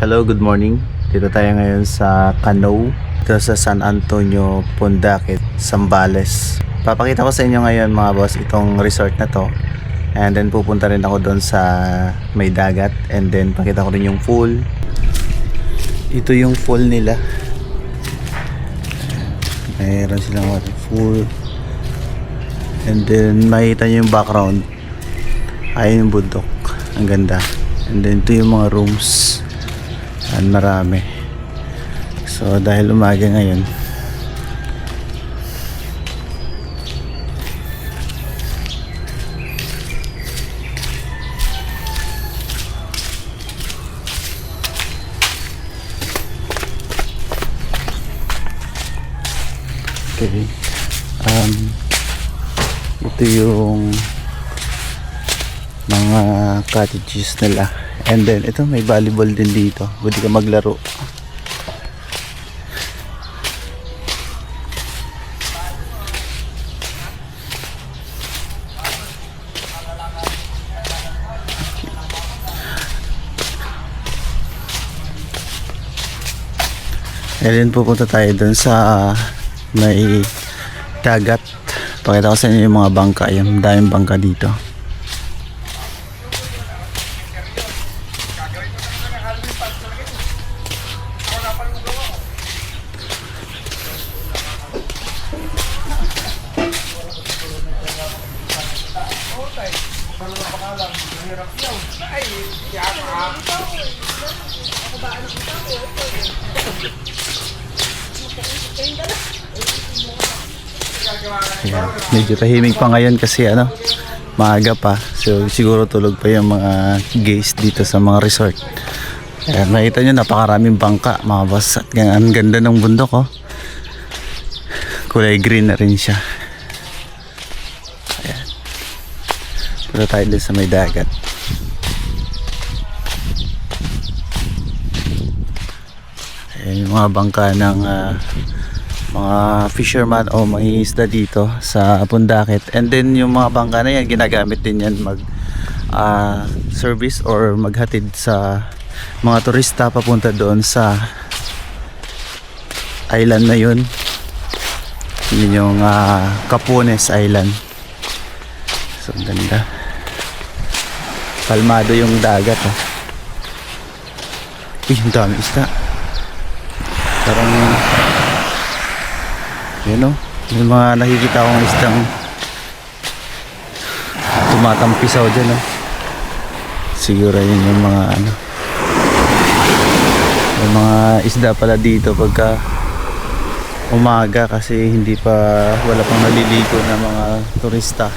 Hello, good morning. Dito tayo ngayon sa Canoe, dito sa San Antonio, Pundakit, Zambales. Papakita ko sa inyo ngayon mga boss itong resort na to. And then pupunta rin ako doon sa may dagat. And then pakita ko rin yung pool. Ito yung pool nila. Mayroon silang water pool. And then makita nyo yung background. Ayun yung bundok. Ang ganda. And then ito yung mga rooms. Yan, marami. So dahil umaga ngayon, okay. Ito yung mga cottages nila. And then ito may volleyball din dito. Pwede ka maglaro. And then pupunta tayo dun sa may dagat. Pakita ko sa inyo yung mga bangka. Yung daming bangka dito. Ayan. Medyo tahimik pa ngayon kasi maaga pa. So siguro tulog pa yung mga guests dito sa mga resort. Ayan, makita nyo napakaraming bangka mga boss. At ang ganda ng bundok kulay green na rin siya. Ayan. Punta tayo din sa may dagat. Ayan yung mga bangka ng mga fisherman o mangingisda dito sa Pundakit. And then yung mga bangka na yan, ginagamit din yan mag service or maghatid sa mga turista papunta doon sa island na yun. Yun yung Capones Island. So ang ganda. Kalmado yung dagat. Uy, ang dami isda. Parang yun yung mga nakikita kong isdang tumatampisaw dyan siguro yun yung mga yung mga isda pala dito pagka umaga kasi wala pang naliligo na mga turista,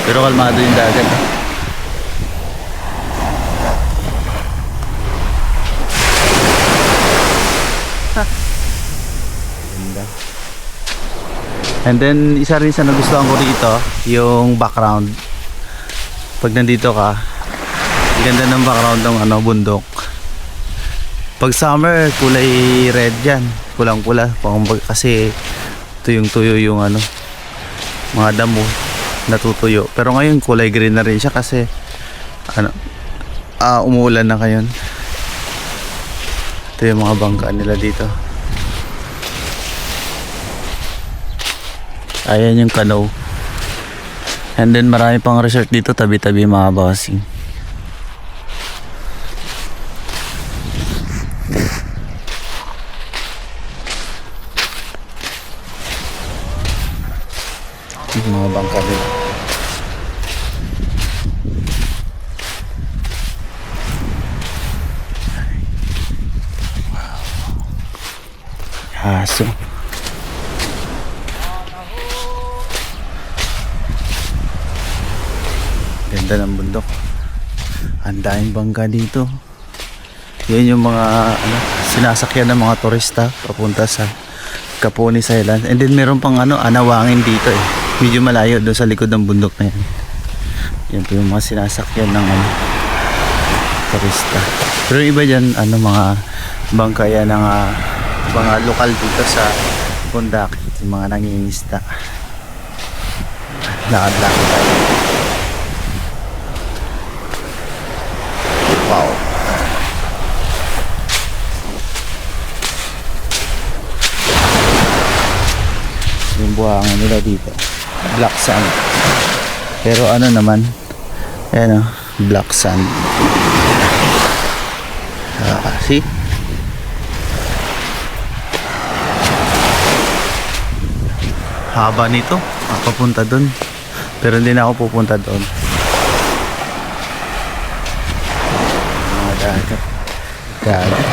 pero kalmado yung dagat And then isa rin sa nagustuhan ko dito yung background. Pag nandito ka, ganda ng background ng bundok. Pag summer kulay red yan, pulang-pula kasi tuyong-tuyo yung mga damo natutuyo. Pero ngayon kulay green na rin siya kasi umuulan na ngayon. Ito yung mga bangka nila dito. Ayan yung Canoe. And then marami pang resort dito tabi-tabi mga bossing. Yung mga bangka dito. Aso. Ganda ng bundok. Ang daming bangka dito. Yan yung mga sinasakyan ng mga turista papunta sa Capones Island. And then meron pang anawangin dito Medyo malayo doon sa likod ng bundok na yan. Yan po yung mga sinasakyan ng turista. Pero yung iba dyan mga bangka yan ng mga lokal dito sa Pundakit, yung mga nangingisda. Lakad-lakad tayo. Wow. buhangin nila dito. Black sand. Pero ano naman, ayan o, black sand. See? Haba nito. Papunta doon. Pero hindi na ako pupunta doon. Mga dagat. Dagat.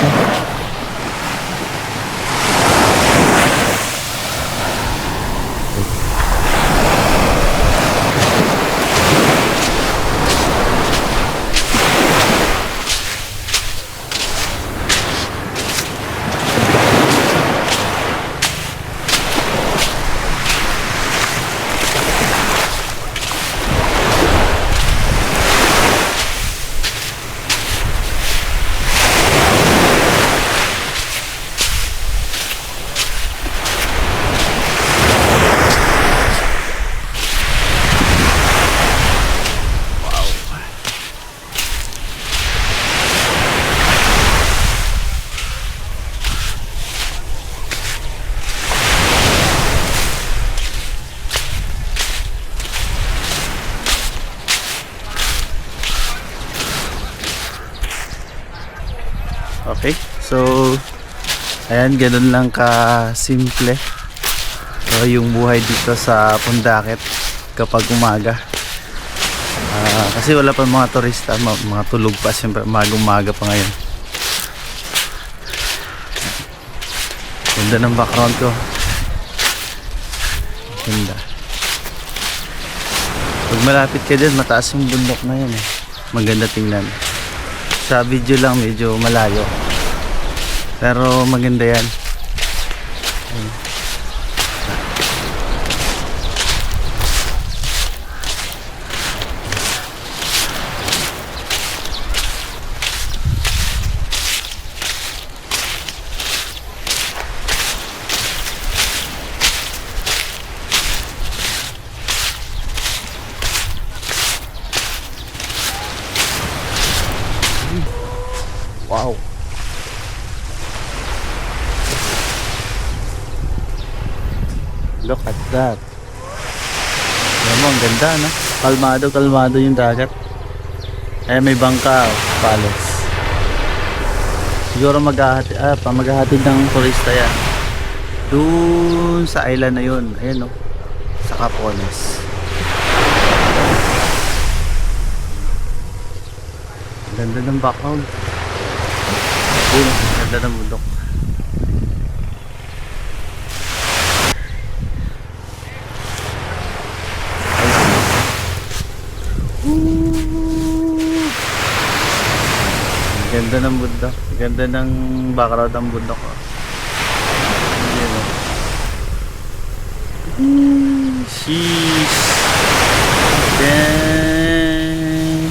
Okay, so ayan, ganun lang ka simple. So yung buhay dito sa Pundaket kapag umaga. Kasi wala pa mga turista, mga tulog pa, siyempre umaga pa ngayon. Ganda ng background ko. Ganda. Pag malapit ka dyan, mataas yung bundok na yan eh. Maganda tingnan. Sa video lang medyo malayo. Pero maganda yan. Wow. Look at that. Alam mo, ang ganda, no? Kalmado, kalmado yung dagat. Eh, may bangka, palos. Siguro maghahatid ng turista yan. Doon sa island na yun. Ayan, no? Sa Capones. Ang ganda ng background. Ang ganda ng bundok. Ganda ng bundok. Ganda ng background ng bundok. Sheesh. Dang.